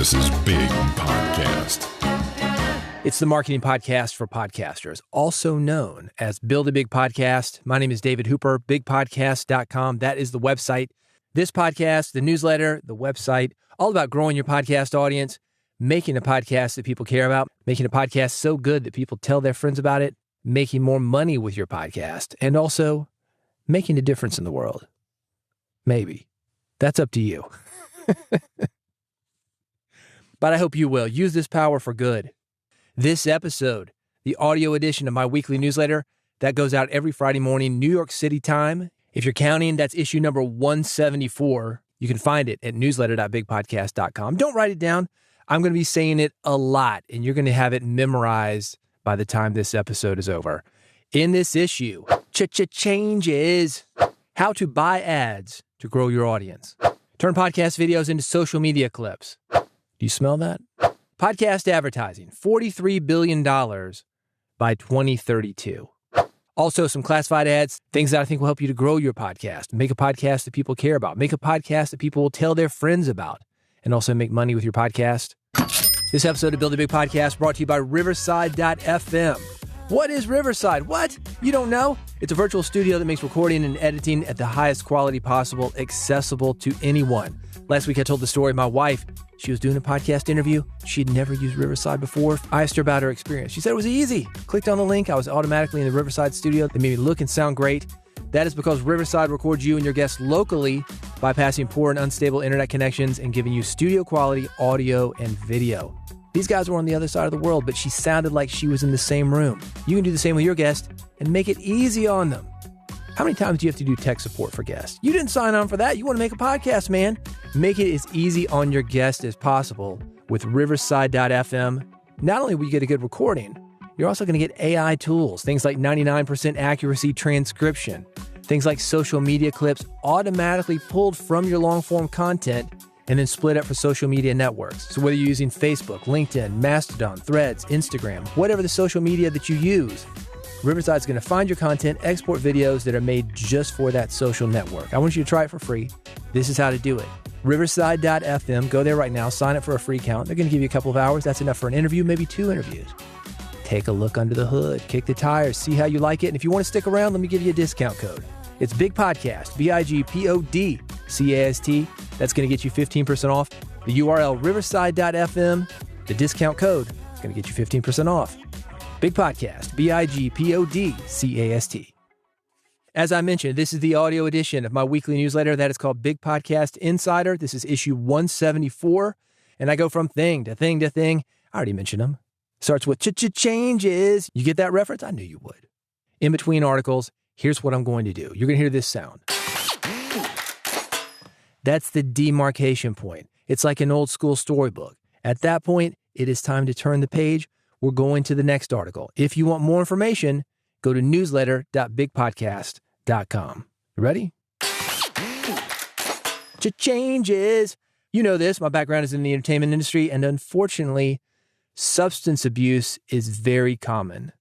This is Big Podcast. It's the marketing podcast for podcasters, also known as Build a Big Podcast. My name is David Hooper, bigpodcast.com. That is the website. This podcast, the newsletter, the website, all about growing your podcast audience, making a podcast that people care about, making a podcast so good that people tell their friends about it, making more money with your podcast, and also making a difference in the world. Maybe. That's up to you. But I hope you will. Use this power for good. This episode, the audio edition of my weekly newsletter, that goes out every Friday morning, New York City time. If you're counting, that's issue number 174. You can find it at newsletter.bigpodcast.com. Don't write it down. I'm going to be saying it a lot, and you're going to have it memorized by the time this episode is over. In this issue, changes how to buy ads to grow your audience. Turn podcast videos into social media clips. Do you smell that? Podcast advertising, $43 billion by 2032. Also, some classified ads, things that I think will help you to grow your podcast, make a podcast that people care about, make a podcast that people will tell their friends about, and also make money with your podcast. This episode of Build a Big Podcast brought to you by Riverside.fm. What is Riverside? What? You don't know? It's a virtual studio that makes recording and editing at the highest quality possible, accessible to anyone. Last week, I told the story of my wife. She was doing a podcast interview. She'd never used Riverside before. I asked her about her experience. She said it was easy. Clicked on the link. I was automatically in the Riverside studio. They made me look and sound great. That is because Riverside records you and your guests locally, bypassing poor and unstable internet connections and giving you studio quality audio and video. These guys were on the other side of the world, but she sounded like she was in the same room. You can do the same with your guest and make it easy on them. How many times do you have to do tech support for guests? You didn't sign on for that. You want to make a podcast, man. Make it as easy on your guest as possible with Riverside.fm. Not only will you get a good recording, you're also going to get AI tools, things like 99% accuracy transcription, things like social media clips automatically pulled from your long-form content and then split up for social media networks. So whether you're using Facebook, LinkedIn, Mastodon, Threads, Instagram, whatever the social media that you use, Riverside's going to find your content, export videos that are made just for that social network. I want you to try it for free. This is how to do it. Riverside.fm. Go there right now. Sign up for a free account. They're going to give you a couple of hours. That's enough for an interview, maybe 2 interviews. Take a look under the hood. Kick the tires. See how you like it. And if you want to stick around, let me give you a discount code. It's Big Podcast, BIGPODCAST. That's going to get you 15% off. The URL, riverside.fm. The discount code is going to get you 15% off. Big Podcast, BIGPODCAST. As I mentioned, this is the audio edition of my weekly newsletter that is called Big Podcast Insider. This is issue 174, and I go from thing to thing to thing. I already mentioned them. Starts with changes. You get that reference? I knew you would. In between articles, here's what I'm going to do. You're going to hear this sound. That's the demarcation point. It's like an old school storybook. At that point, it is time to turn the page. We're going to the next article. If you want more information, go to newsletter.bigpodcast.com. You ready? Changes. You know this. My background is in the entertainment industry, and unfortunately, substance abuse is very common.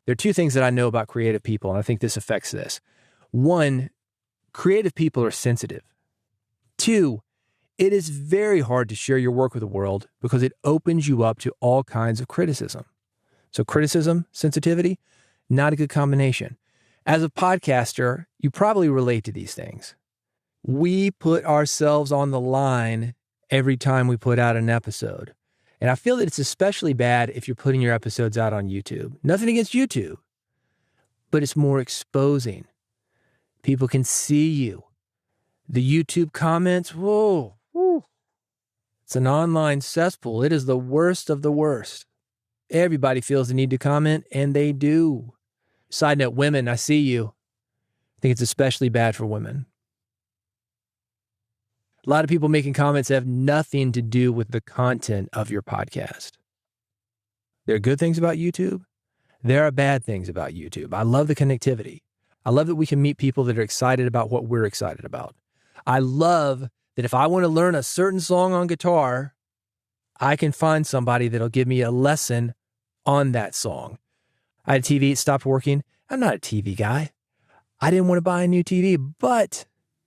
There are 2 things that I know about creative people, and I think this affects this. 1, creative people are sensitive. 2, it is very hard to share your work with the world because it opens you up to all kinds of criticism. So criticism, sensitivity, not a good combination. As a podcaster, you probably relate to these things. We put ourselves on the line every time we put out an episode. And I feel that it's especially bad if you're putting your episodes out on YouTube. Nothing against YouTube, but it's more exposing. People can see you. The YouTube comments, whoa. It's an online cesspool. It is the worst of the worst. Everybody feels the need to comment, and they do. Side note, women, I see you. I think it's especially bad for women. A lot of people making comments have nothing to do with the content of your podcast. There are good things about YouTube. There are bad things about YouTube. I love the connectivity. I love that we can meet people that are excited about what we're excited about. I love that if I want to learn a certain song on guitar, I can find somebody that'll give me a lesson on that song. I had a TV, it stopped working. I'm not a TV guy. I didn't want to buy a new TV, but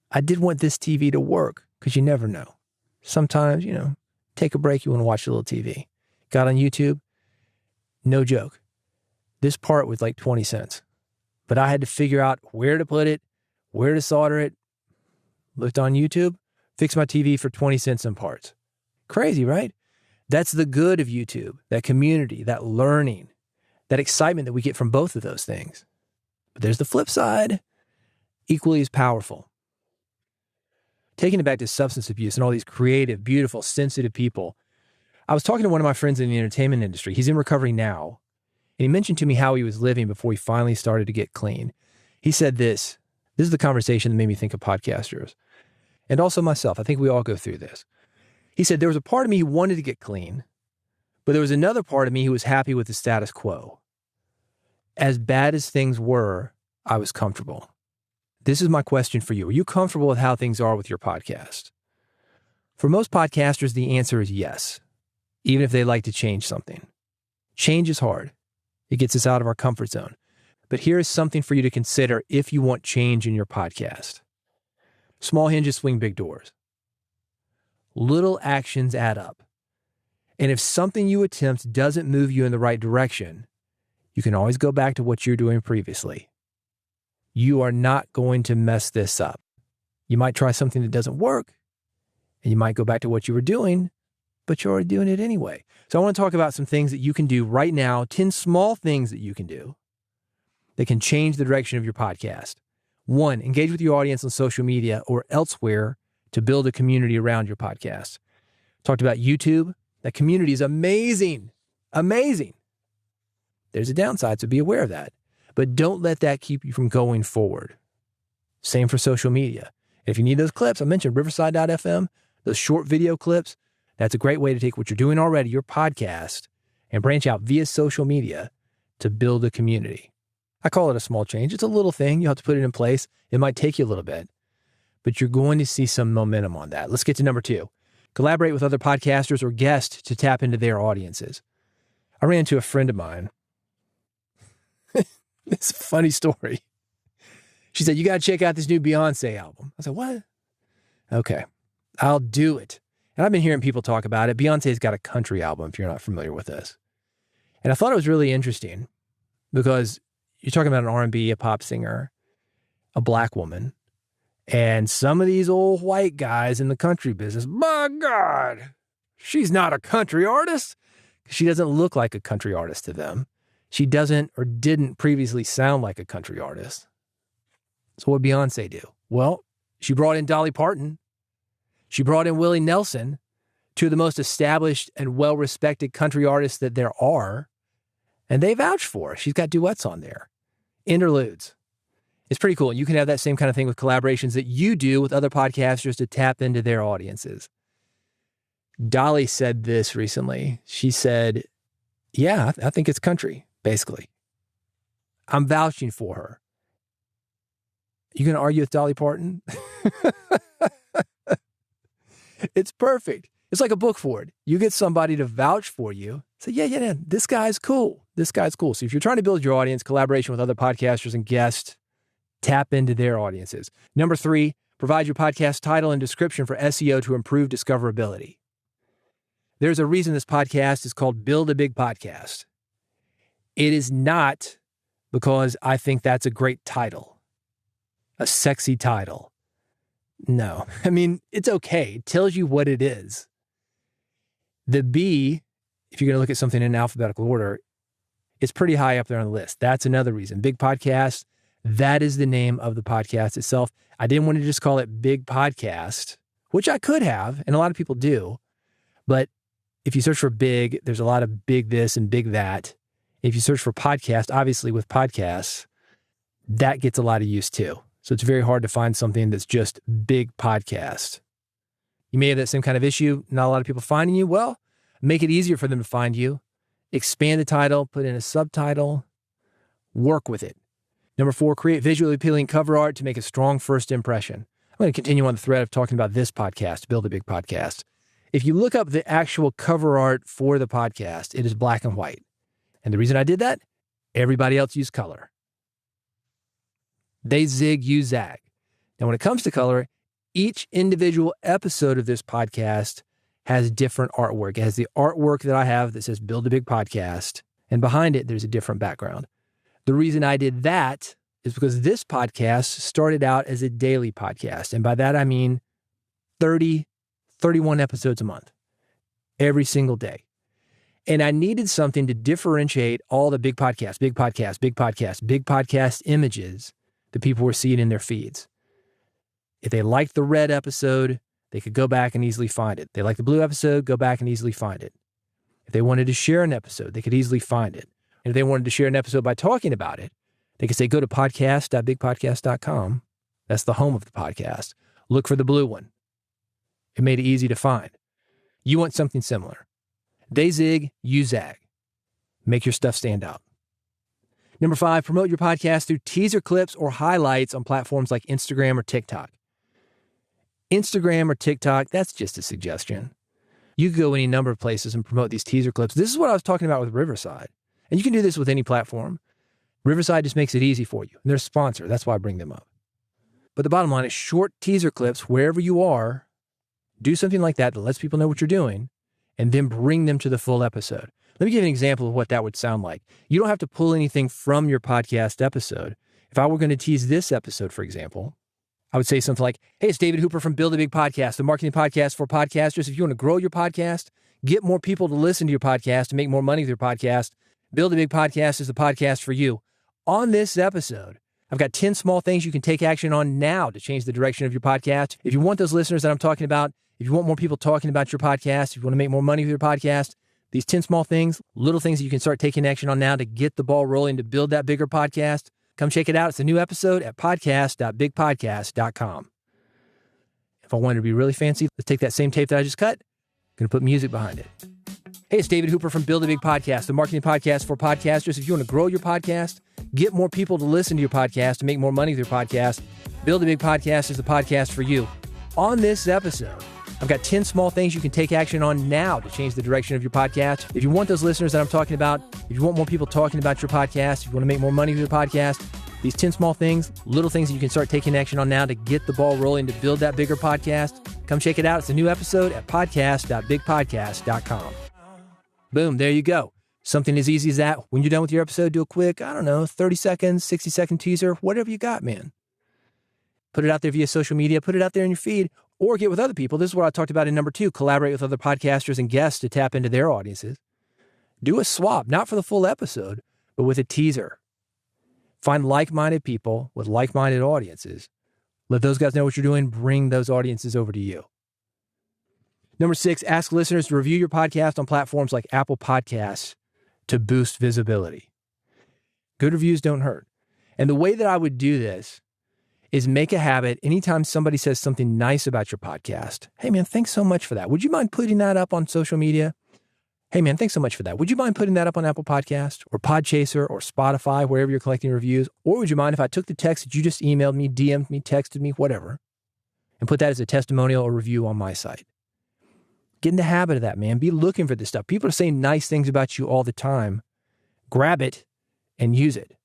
I did want this TV to work because you never know. Sometimes, take a break, you want to watch a little TV. Got on YouTube, no joke. This part was like 20 cents. But I had to figure out where to put it, where to solder it. Looked on YouTube, fixed my TV for 20 cents in parts. Crazy, right? That's the good of YouTube, that community, that learning, that excitement that we get from both of those things. But there's the flip side, equally as powerful. Taking it back to substance abuse and all these creative, beautiful, sensitive people. I was talking to one of my friends in the entertainment industry. He's in recovery now. And he mentioned to me how he was living before he finally started to get clean. He said this is the conversation that made me think of podcasters. And also myself. I think we all go through this. He said, there was a part of me who wanted to get clean, but there was another part of me who was happy with the status quo. As bad as things were, I was comfortable. This is my question for you. Are you comfortable with how things are with your podcast? For most podcasters, the answer is yes, even if they like to change something. Change is hard. It gets us out of our comfort zone. But here is something for you to consider if you want change in your podcast. Small hinges swing big doors. Little actions add up. And if something you attempt doesn't move you in the right direction, you can always go back to what you're doing previously. You are not going to mess this up. You might try something that doesn't work, and you might go back to what you were doing, but you're already doing it anyway. So I want to talk about some things that you can do right now, 10 small things that you can do that can change the direction of your podcast. 1, engage with your audience on social media or elsewhere to build a community around your podcast. Talked about YouTube. That community is amazing. Amazing. There's a downside, so be aware of that. But don't let that keep you from going forward. Same for social media. If you need those clips, I mentioned Riverside.fm, those short video clips. That's a great way to take what you're doing already, your podcast, and branch out via social media to build a community. I call it a small change. It's a little thing. You have to put it in place. It might take you a little bit, but you're going to see some momentum on that. Let's get to number 2. Collaborate with other podcasters or guests to tap into their audiences. I ran into a friend of mine. It's a funny story. She said, you got to check out this new Beyonce album. I said, what? Okay, I'll do it. And I've been hearing people talk about it. Beyonce's got a country album, if you're not familiar with this. And I thought it was really interesting because you're talking about an R&B, a pop singer, a black woman, and some of these old white guys in the country business, my God, she's not a country artist. She doesn't look like a country artist to them. She doesn't or didn't previously sound like a country artist. So what did Beyonce do? Well, she brought in Dolly Parton. She brought in Willie Nelson, 2 of the most established and well-respected country artists that there are. And they vouch for her. She's got duets on there. Interludes. It's pretty cool. You can have that same kind of thing with collaborations that you do with other podcasters to tap into their audiences. Dolly said this recently. She said, yeah, I think it's country, basically. I'm vouching for her. You going to argue with Dolly Parton? It's perfect. It's like a book forward. You get somebody to vouch for you. Say, yeah, this guy's cool. This guy's cool. So if you're trying to build your audience, collaboration with other podcasters and guests, tap into their audiences. Number 3, provide your podcast title and description for SEO to improve discoverability. There's a reason this podcast is called Build a Big Podcast. It is not because I think that's a great title, a sexy title. No, I mean, it's okay. It tells you what it is. The B, if you're going to look at something in alphabetical order, it's pretty high up there on the list. That's another reason. Big Podcast, that is the name of the podcast itself. I didn't want to just call it Big Podcast, which I could have, and a lot of people do. But if you search for big, there's a lot of big this and big that. If you search for podcast, obviously with podcasts, that gets a lot of use too. So it's very hard to find something that's just Big Podcast. You may have that same kind of issue. Not a lot of people finding you. Well, make it easier for them to find you. Expand the title, put in a subtitle, work with it. Number 4, create visually appealing cover art to make a strong first impression. I'm going to continue on the thread of talking about this podcast, Build a Big Podcast. If you look up the actual cover art for the podcast, it is black and white. And the reason I did that, everybody else used color. They zig, you zag. Now, when it comes to color, each individual episode of this podcast has different artwork. It has the artwork that I have that says Build a Big Podcast, and behind it, there's a different background. The reason I did that is because this podcast started out as a daily podcast. And by that, I mean 30, 31 episodes a month, every single day. And I needed something to differentiate all the big podcast images that people were seeing in their feeds. If they liked the red episode, they could go back and easily find it. They liked the blue episode, go back and easily find it. If they wanted to share an episode, they could easily find it. And if they wanted to share an episode by talking about it, they could say, go to podcast.bigpodcast.com. That's the home of the podcast. Look for the blue one. It made it easy to find. You want something similar. They zig, you zag. Make your stuff stand out. Number 5, promote your podcast through teaser clips or highlights on platforms like Instagram or TikTok. Instagram or TikTok, that's just a suggestion. You could go any number of places and promote these teaser clips. This is what I was talking about with Riverside. And you can do this with any platform. Riverside just makes it easy for you. And they're a sponsor. That's why I bring them up. But the bottom line is short teaser clips wherever you are. Do something like that lets people know what you're doing and then bring them to the full episode. Let me give you an example of what that would sound like. You don't have to pull anything from your podcast episode. If I were going to tease this episode, for example, I would say something like, hey, it's David Hooper from Build a Big Podcast, the marketing podcast for podcasters. If you want to grow your podcast, get more people to listen to your podcast and make more money with your podcast, Build a Big Podcast is the podcast for you. On this episode, I've got 10 small things you can take action on now to change the direction of your podcast. If you want those listeners that I'm talking about, if you want more people talking about your podcast, if you want to make more money with your podcast, these 10 small things, little things that you can start taking action on now to get the ball rolling to build that bigger podcast. Come check it out. It's a new episode at podcast.bigpodcast.com. If I wanted to be really fancy, let's take that same tape that I just cut. I'm going to put music behind it. Hey, it's David Hooper from Build a Big Podcast, the marketing podcast for podcasters. If you want to grow your podcast, get more people to listen to your podcast and make more money with your podcast, Build a Big Podcast is the podcast for you. On this episode, I've got 10 small things you can take action on now to change the direction of your podcast. If you want those listeners that I'm talking about, if you want more people talking about your podcast, if you want to make more money with your podcast, these 10 small things, little things that you can start taking action on now to get the ball rolling to build that bigger podcast. Come check it out. It's a new episode at podcast.bigpodcast.com. Boom, there you go. Something as easy as that. When you're done with your episode, do a quick, 30 seconds, 60-second teaser, whatever you got, man. Put it out there via social media, put it out there in your feed, or get with other people. This is what I talked about in number 2, collaborate with other podcasters and guests to tap into their audiences. Do a swap, not for the full episode, but with a teaser. Find like-minded people with like-minded audiences. Let those guys know what you're doing. Bring those audiences over to you. Number 6, ask listeners to review your podcast on platforms like Apple Podcasts to boost visibility. Good reviews don't hurt. And the way that I would do this is make a habit anytime somebody says something nice about your podcast. Hey man, thanks so much for that. Would you mind putting that up on social media? Hey man, thanks so much for that. Would you mind putting that up on Apple Podcast or Podchaser or Spotify, wherever you're collecting reviews? Or would you mind if I took the text that you just emailed me, DM'd me, texted me, whatever, and put that as a testimonial or review on my site? Get in the habit of that, man. Be looking for this stuff. People are saying nice things about you all the time. Grab it and use it.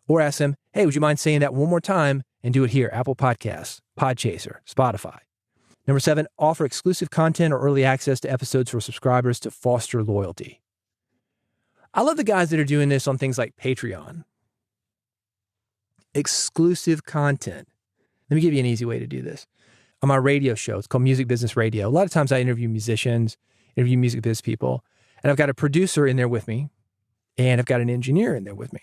Or ask them, hey, would you mind saying that one more time? And do it here, Apple Podcasts, Podchaser, Spotify. Number 7, offer exclusive content or early access to episodes for subscribers to foster loyalty. I love the guys that are doing this on things like Patreon. Exclusive content. Let me give you an easy way to do this. On my radio show, it's called Music Business Radio. A lot of times I interview musicians, interview music business people, and I've got a producer in there with me, and I've got an engineer in there with me.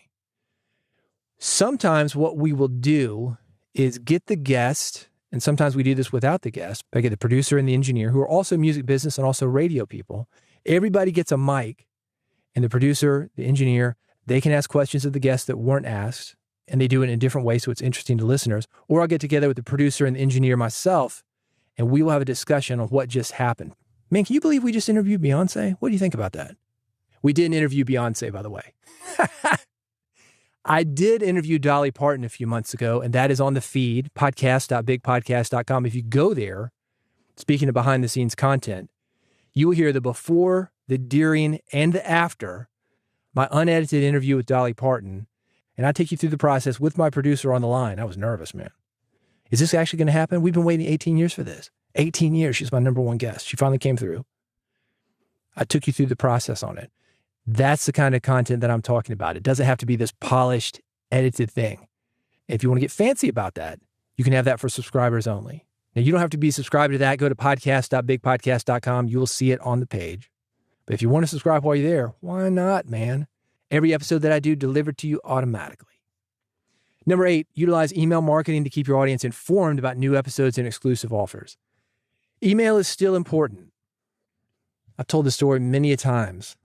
Sometimes what we will do is get the guest, and sometimes we do this without the guest. I get the producer and the engineer, who are also music business and also radio people. Everybody gets a mic, and the producer, the engineer, they can ask questions of the guests that weren't asked, and they do it in a different way so it's interesting to listeners. Or I'll get together with the producer and the engineer myself, and we will have a discussion on what just happened. Man, can you believe we just interviewed Beyonce? What do you think about that? We didn't interview Beyonce, by the way. I did interview Dolly Parton a few months ago, and that is on the feed, podcast.bigpodcast.com. If you go there, speaking of behind-the-scenes content, you will hear the before, the during, and the after, my unedited interview with Dolly Parton, and I take you through the process with my producer on the line. I was nervous, man. Is this actually going to happen? We've been waiting 18 years for this. 18 years. She's my number one guest. She finally came through. I took you through the process on it. That's the kind of content that I'm talking about. It doesn't have to be this polished, edited thing. If you want to get fancy about that, you can have that for subscribers only. Now, you don't have to be subscribed to that. Go to podcast.bigpodcast.com. You will see it on the page. But if you want to subscribe while you're there, why not, man? Every episode that I do delivered to you automatically. Number 8, utilize email marketing to keep your audience informed about new episodes and exclusive offers. Email is still important. I've told this story many a times.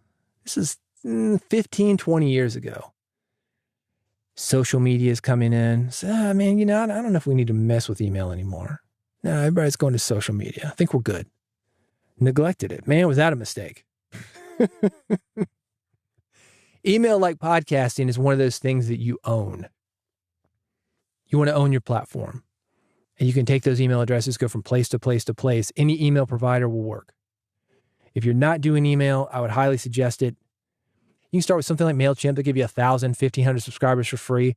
This is 15, 20 years ago. Social media is coming in. So, man, I don't know if we need to mess with email anymore. No, everybody's going to social media. I think we're good. Neglected it. Man, was that a mistake? Email, like podcasting, is one of those things that you own. You want to own your platform. And you can take those email addresses, go from place to place to place. Any email provider will work. If you're not doing email, I would highly suggest it. You can start with something like MailChimp. They'll give you 1,000, 1,500 subscribers for free.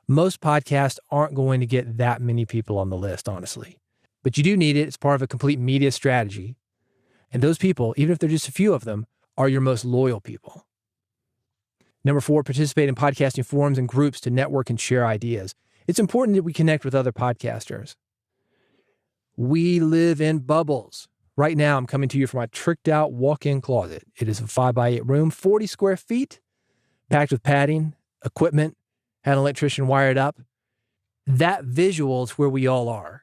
Most podcasts aren't going to get that many people on the list, honestly. But you do need it. It's part of a complete media strategy. And those people, even if they're just a few of them, are your most loyal people. Number 4, participate in podcasting forums and groups to network and share ideas. It's important that we connect with other podcasters. We live in bubbles. Right now, I'm coming to you from my tricked out walk-in closet. It is a 5x8 room, 40 square feet, packed with padding, equipment, had an electrician wired up. That visual is where we all are.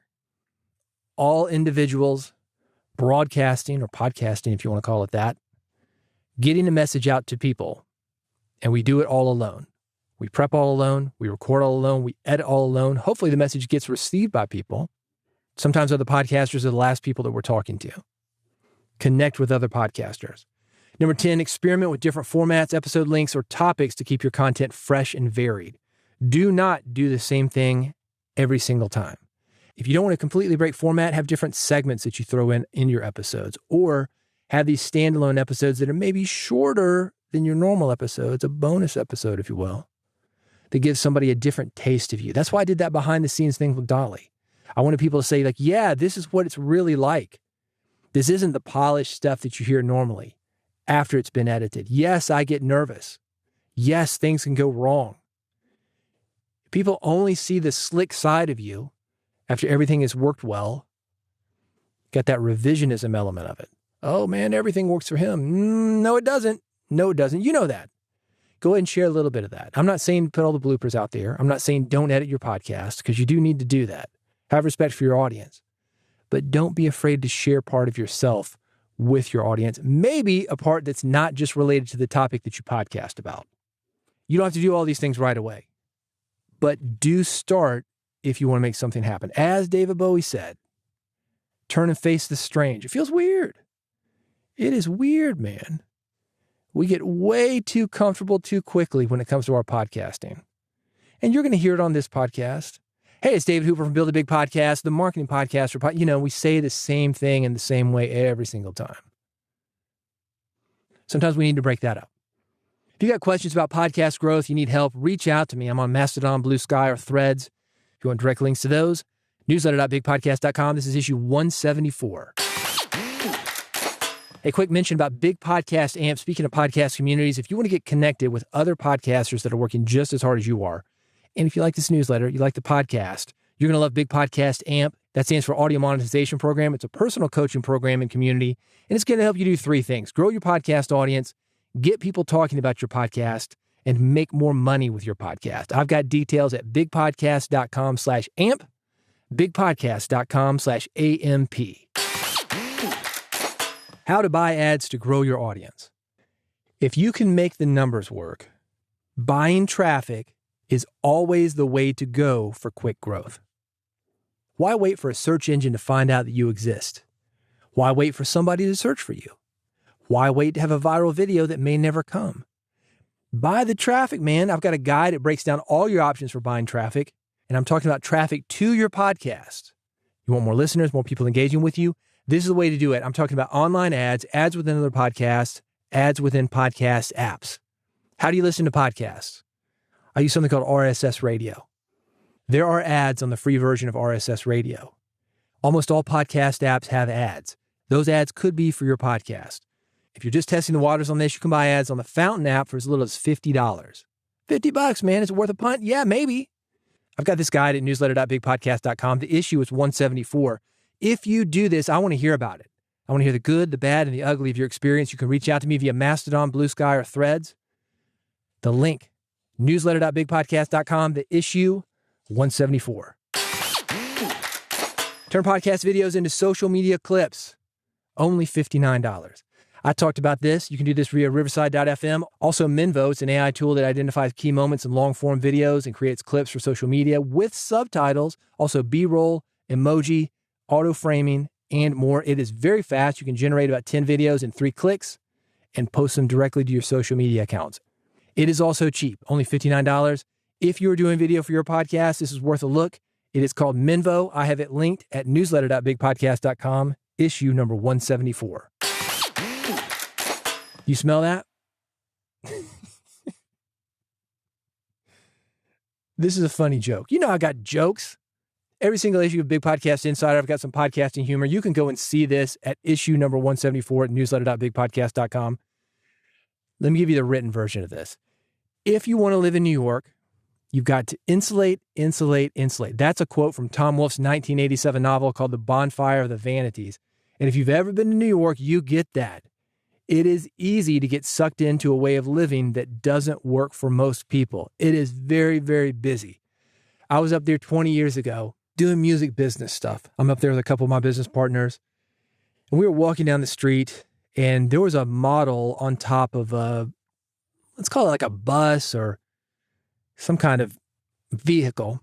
All individuals broadcasting, or podcasting if you want to call it that, getting a message out to people. And we do it all alone. We prep all alone. We record all alone. We edit all alone. Hopefully the message gets received by people. Sometimes other podcasters are the last people that we're talking to. Connect with other podcasters. Number 10, experiment with different formats, episode links, or topics to keep your content fresh and varied. Do not do the same thing every single time. If you don't want to completely break format, have different segments that you throw in your episodes, or have these standalone episodes that are maybe shorter than your normal episodes, a bonus episode, if you will, that gives somebody a different taste of you. That's why I did that behind the scenes thing with Dolly. I wanted people to say, like, yeah, this is what it's really like. This isn't the polished stuff that you hear normally after it's been edited. Yes, I get nervous. Yes, things can go wrong. People only see the slick side of you after everything has worked well. Got that revisionism element of it. Oh, man, everything works for him. No, it doesn't. No, it doesn't. You know that. Go ahead and share a little bit of that. I'm not saying put all the bloopers out there. I'm not saying don't edit your podcast, because you do need to do that. Have respect for your audience. But don't be afraid to share part of yourself with your audience. Maybe a part that's not just related to the topic that you podcast about. You don't have to do all these things right away. But do start if you want to make something happen. As David Bowie said, turn and face the strange. It feels weird. It is weird, man. We get way too comfortable too quickly when it comes to our podcasting. And you're going to hear it on this podcast. Hey, it's David Hooper from Build a Big Podcast, the marketing podcast. We say the same thing in the same way every single time. Sometimes we need to break that up. If you got questions about podcast growth, you need help, reach out to me. I'm on Mastodon, Blue Sky, or Threads. If you want direct links to those, newsletter.bigpodcast.com. This is issue 174. A quick mention about Big Podcast Amp. Speaking of podcast communities, if you want to get connected with other podcasters that are working just as hard as you are, and if you like this newsletter, you like the podcast, you're going to love Big Podcast Amp. That stands for Audio Monetization Program. It's a personal coaching program and community, and it's going to help you do 3 things. Grow your podcast audience, get people talking about your podcast, and make more money with your podcast. I've got details at bigpodcast.com/amp, bigpodcast.com/AMP. How to buy ads to grow your audience. If you can make the numbers work, buying traffic is always the way to go for quick growth. Why wait for a search engine to find out that you exist? Why wait for somebody to search for you? Why wait to have a viral video that may never come? Buy the traffic, man. I've got a guide that breaks down all your options for buying traffic, and I'm talking about traffic to your podcast. You want more listeners, more people engaging with you? This is the way to do it. I'm talking about online ads, ads within other podcasts, ads within podcast apps. How do you listen to podcasts? I use something called RSS Radio. There are ads on the free version of RSS Radio. Almost all podcast apps have ads. Those ads could be for your podcast. If you're just testing the waters on this, you can buy ads on the Fountain app for as little as $50. $50, man. Is it worth a punt? Yeah, maybe. I've got this guide at newsletter.bigpodcast.com. The issue is 174. If you do this, I want to hear about it. I want to hear the good, the bad, and the ugly of your experience. You can reach out to me via Mastodon, Blue Sky, or Threads. The link, newsletter.bigpodcast.com, the issue 174. Turn podcast videos into social media clips. Only $59. I talked about this. You can do this via Riverside.fm. Also, Minvo, it's an AI tool that identifies key moments in long-form videos and creates clips for social media with subtitles, also B-roll, emoji, auto-framing, and more. It is very fast. You can generate about 10 videos in 3 clicks and post them directly to your social media accounts. It is also cheap, only $59. If you're doing video for your podcast, this is worth a look. It is called Minvo. I have it linked at newsletter.bigpodcast.com, issue number 174. You smell that? This is a funny joke. You know, I got jokes. Every single issue of Big Podcast Insider, I've got some podcasting humor. You can go and see this at issue number 174 at newsletter.bigpodcast.com. Let me give you the written version of this. If you want to live in New York, you've got to insulate, insulate, insulate. That's a quote from Tom Wolfe's 1987 novel called The Bonfire of the Vanities. And if you've ever been to New York, you get that. It is easy to get sucked into a way of living that doesn't work for most people. It is very, very busy. I was up there 20 years ago doing music business stuff. I'm up there with a couple of my business partners. And we were walking down the street, and there was a model on top of let's call it like a bus or some kind of vehicle.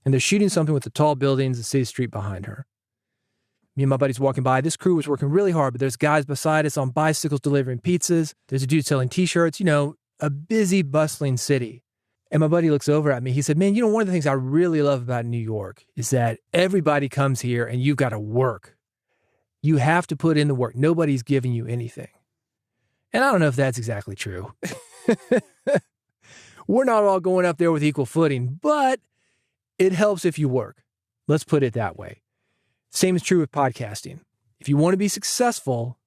And they're shooting something with the tall buildings, the city street behind her. Me and my buddies walking by. This crew was working really hard, but there's guys beside us on bicycles delivering pizzas. There's a dude selling T-shirts, a busy, bustling city. And my buddy looks over at me. He said, man, one of the things I really love about New York is that everybody comes here and you've got to work. You have to put in the work. Nobody's giving you anything. And I don't know if that's exactly true. We're not all going up there with equal footing, but it helps if you work. Let's put it that way. Same is true with podcasting. If you want to be successful,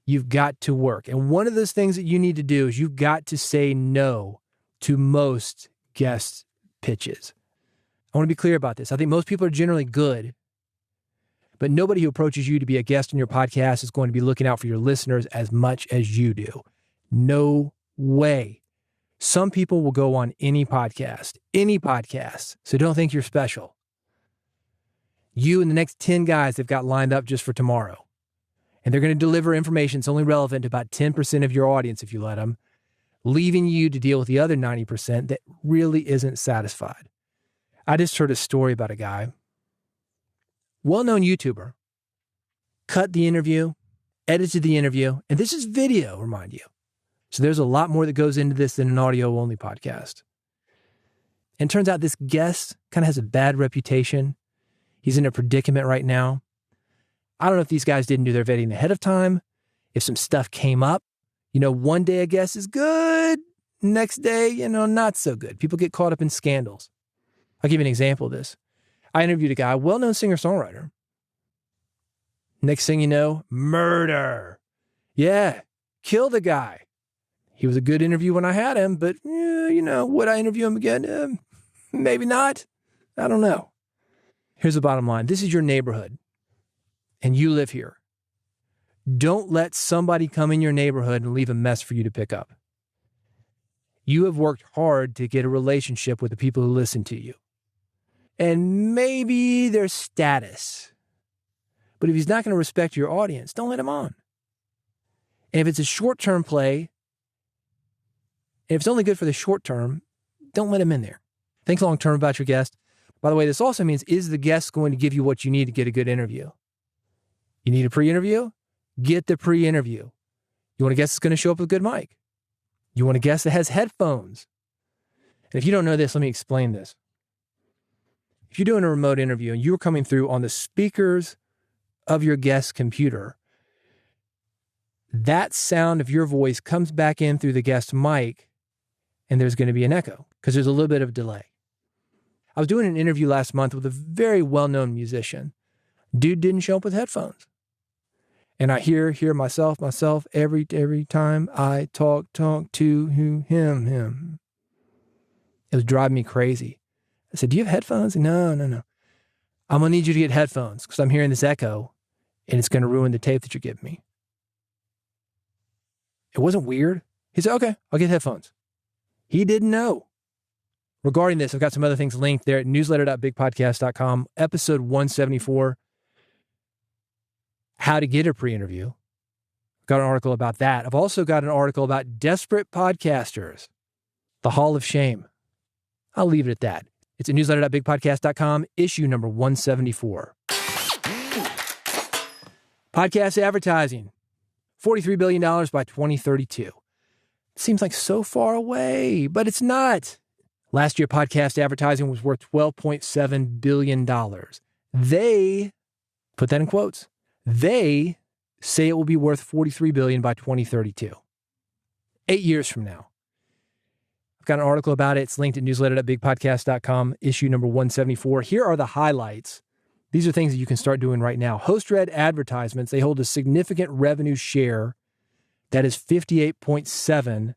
you've got to work. And one of those things that you need to do is you've got to say no to most guest pitches. I want to be clear about this. I think most people are generally good, but nobody who approaches you to be a guest on your podcast is going to be looking out for your listeners as much as you do. No way. Some people will go on any podcast. So don't think you're special. You and the next 10 guys they've got lined up just for tomorrow. And they're going to deliver information that's only relevant to about 10% of your audience if you let them, leaving you to deal with the other 90% that really isn't satisfied. I just heard a story about a guy, well-known YouTuber, cut the interview, edited the interview, and this is video, remind you. So there's a lot more that goes into this than an audio-only podcast. And it turns out this guest kind of has a bad reputation. He's in a predicament right now. I don't know if these guys didn't do their vetting ahead of time, if some stuff came up. One day a guest is good, next day, not so good. People get caught up in scandals. I'll give you an example of this. I interviewed a guy, well-known singer-songwriter. Next thing you know, murder. Yeah, kill the guy. He was a good interview when I had him, but, would I interview him again? Maybe not. I don't know. Here's the bottom line. This is your neighborhood, and you live here. Don't let somebody come in your neighborhood and leave a mess for you to pick up. You have worked hard to get a relationship with the people who listen to you. And maybe there's status. But if he's not going to respect your audience, don't let him on. And if it's a short-term play, and if it's only good for the short term, don't let him in there. Think long-term about your guest. By the way, this also means, is the guest going to give you what you need to get a good interview? You need a pre-interview? Get the pre-interview. You want a guest that's going to show up with a good mic. You want a guest that has headphones. And if you don't know this, let me explain this. If you're doing a remote interview and you're coming through on the speakers of your guest's computer, that sound of your voice comes back in through the guest's mic, and there's going to be an echo because there's a little bit of delay. I was doing an interview last month with a very well-known musician. Dude didn't show up with headphones. And I hear myself every time I talk to him. It was driving me crazy. I said, do you have headphones? No. I'm going to need you to get headphones because I'm hearing this echo and it's going to ruin the tape that you're giving me. It wasn't weird. He said, okay, I'll get headphones. He didn't know. Regarding this, I've got some other things linked there at newsletter.bigpodcast.com, episode 174, how to get a pre-interview. Got an article about that. I've also got an article about desperate podcasters, the Hall of Shame. I'll leave it at that. It's at newsletter.bigpodcast.com, issue number 174. Podcast advertising, $43 billion by 2032. It seems like so far away, but it's not. Last year, podcast advertising was worth $12.7 billion. They, put that in quotes, they say it will be worth $43 billion by 2032. 8 years from now. I've got an article about it. It's linked at newsletter.bigpodcast.com, issue number 174. Here are the highlights. These are things that you can start doing right now. Host-read advertisements, they hold a significant revenue share that is 58.7%,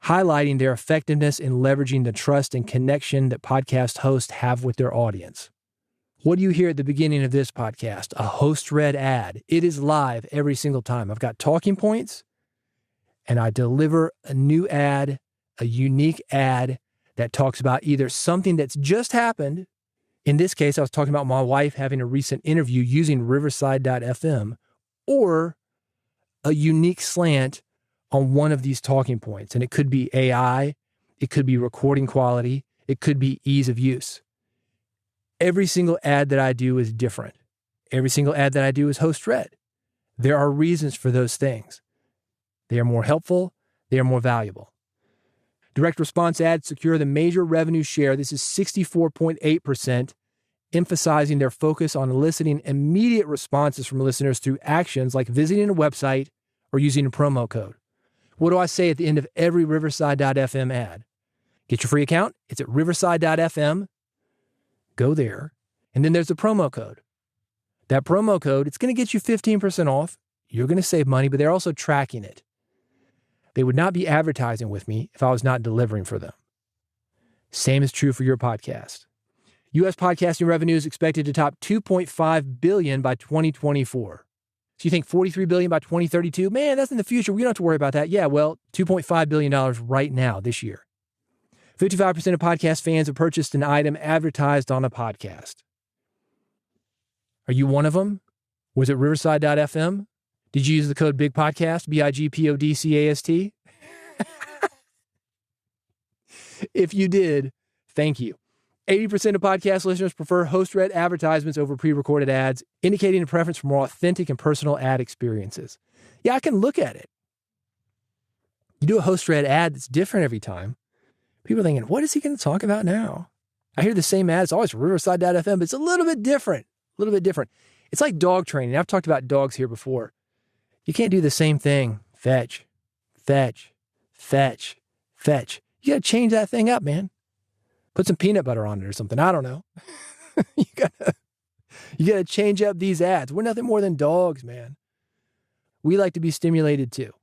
highlighting their effectiveness in leveraging the trust and connection that podcast hosts have with their audience. What do you hear at the beginning of this podcast? A host-read ad. It is live every single time. I've got talking points, and I deliver a new ad, a unique ad that talks about either something that's just happened. In this case, I was talking about my wife having a recent interview using Riverside.fm, or a unique slant on one of these talking points. And it could be AI, it could be recording quality, it could be ease of use. Every single ad that I do is different. Every single ad that I do is host-read. There are reasons for those things. They are more helpful, they are more valuable. Direct response ads secure the major revenue share. This is 64.8%, emphasizing their focus on eliciting immediate responses from listeners through actions like visiting a website or using a promo code. What do I say at the end of every Riverside.fm ad? Get your free account. It's at Riverside.fm. Go there. And then there's a promo code. That promo code, it's going to get you 15% off. You're going to save money, but they're also tracking it. They would not be advertising with me if I was not delivering for them. Same is true for your podcast. U.S. podcasting revenue is expected to top $2.5 billion by 2024. So you think $43 billion by 2032? Man, that's in the future. We don't have to worry about that. Yeah, well, $2.5 billion right now this year. 55% of podcast fans have purchased an item advertised on a podcast. Are you one of them? Was it Riverside.fm? Did you use the code BIGPODCAST, BIGPODCAST? If you did, thank you. 80% of podcast listeners prefer host-read advertisements over pre-recorded ads, indicating a preference for more authentic and personal ad experiences. Yeah, I can look at it. You do a host-read ad that's different every time. People are thinking, what is he going to talk about now? I hear the same ad. It's always Riverside.fm, but it's a little bit different. It's like dog training. I've talked about dogs here before. You can't do the same thing. Fetch. You got to change that thing up, man. Put some peanut butter on it or something. I don't know. You gotta change up these ads. We're nothing more than dogs, man. We like to be stimulated too.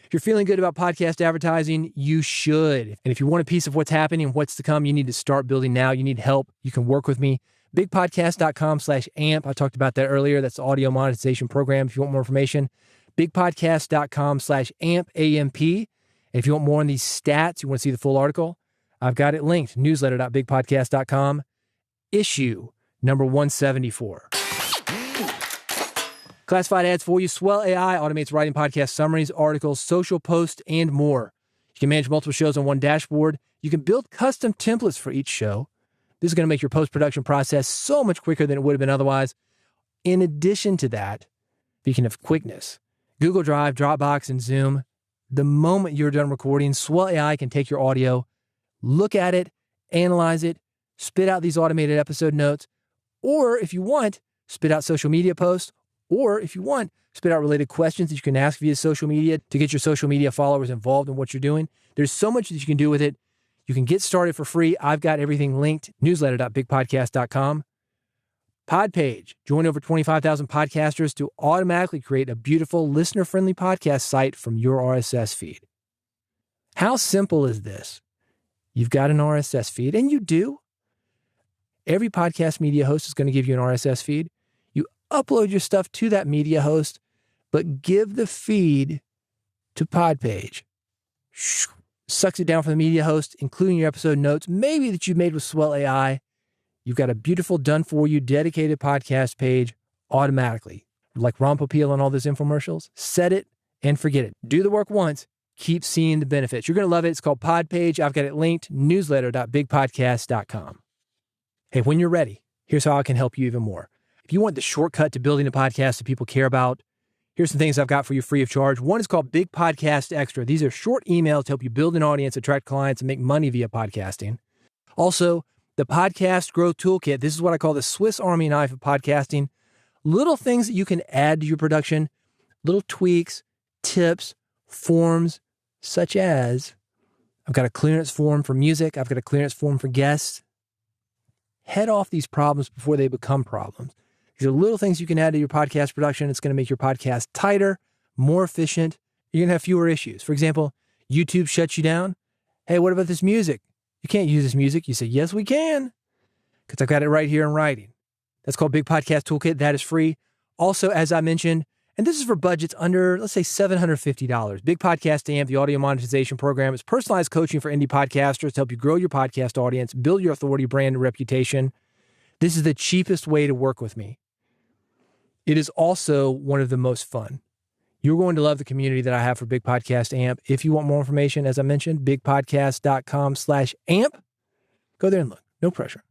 If you're feeling good about podcast advertising, you should. And if you want a piece of what's happening and what's to come, you need to start building now. You need help. You can work with me. Bigpodcast.com/AMP. I talked about that earlier. That's the audio monetization program. If you want more information, bigpodcast.com/AMP, A-M-P. And if you want more on these stats, you want to see the full article, I've got it linked, newsletter.bigpodcast.com, issue number 174. Classified ads for you. Swell AI automates writing podcast summaries, articles, social posts, and more. You can manage multiple shows on one dashboard. You can build custom templates for each show. This is going to make your post-production process so much quicker than it would have been otherwise. In addition to that, speaking of quickness, Google Drive, Dropbox, and Zoom, the moment you're done recording, Swell AI can take your audio, look at it, analyze it, spit out these automated episode notes, or if you want, spit out social media posts, or if you want, spit out related questions that you can ask via social media to get your social media followers involved in what you're doing. There's so much that you can do with it. You can get started for free. I've got everything linked, newsletter.bigpodcast.com. Podpage. Join over 25,000 podcasters to automatically create a beautiful, listener-friendly podcast site from your RSS feed. How simple is this? You've got an RSS feed, and you do. Every podcast media host is going to give you an RSS feed. You upload your stuff to that media host, but give the feed to Podpage. Sucks it down from the media host, including your episode notes, maybe that you've made with Swell AI. You've got a beautiful, done-for-you, dedicated podcast page automatically. Like Ron Popeil and all those infomercials. Set it and forget it. Do the work once. Keep seeing the benefits. You're going to love it. It's called Podpage. I've got it linked, newsletter.bigpodcast.com. Hey, when you're ready, here's how I can help you even more. If you want the shortcut to building a podcast that people care about, here's some things I've got for you free of charge. One is called Big Podcast Extra. These are short emails to help you build an audience, attract clients, and make money via podcasting. Also, the Podcast Growth Toolkit. This is what I call the Swiss Army knife of podcasting. Little things that you can add to your production, little tweaks, tips, forms, such as I've got a clearance form for music. I've got a clearance form for guests. Head off these problems before they become problems. These are little things you can add to your podcast production. It's going to make your podcast tighter, more efficient. You're going to have fewer issues. For example, YouTube shuts you down. Hey, what about this music? You can't use this music. You say, yes, we can, because I've got it right here in writing. That's called Big Podcast Toolkit. That is free. Also, as I mentioned, and this is for budgets under, let's say, $750. Big Podcast Amp, the audio monetization program, is personalized coaching for indie podcasters to help you grow your podcast audience, build your authority, brand, and reputation. This is the cheapest way to work with me. It is also one of the most fun. You're going to love the community that I have for Big Podcast Amp. If you want more information, as I mentioned, bigpodcast.com/amp. Go there and look. No pressure.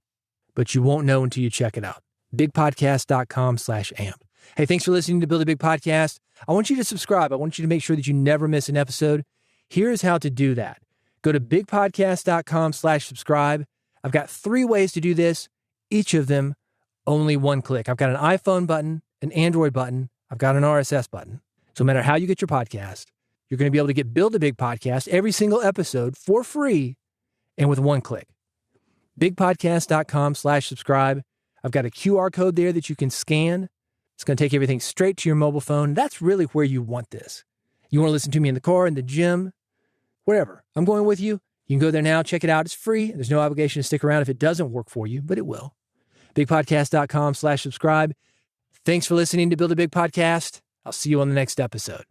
But you won't know until you check it out. bigpodcast.com/amp. Hey, thanks for listening to Build a Big Podcast. I want you to subscribe. I want you to make sure that you never miss an episode. Here's how to do that. Go to bigpodcast.com/subscribe. I've got 3 ways to do this. Each of them, only one click. I've got an iPhone button, an Android button. I've got an RSS button. So no matter how you get your podcast, you're going to be able to get Build a Big Podcast, every single episode for free and with one click. bigpodcast.com/subscribe. I've got a QR code there that you can scan. It's going to take everything straight to your mobile phone. That's really where you want this. You want to listen to me in the car, in the gym, wherever. I'm going with you. You can go there now, check it out. It's free. There's no obligation to stick around if it doesn't work for you, but it will. bigpodcast.com/subscribe. Thanks for listening to Build a Big Podcast. I'll see you on the next episode.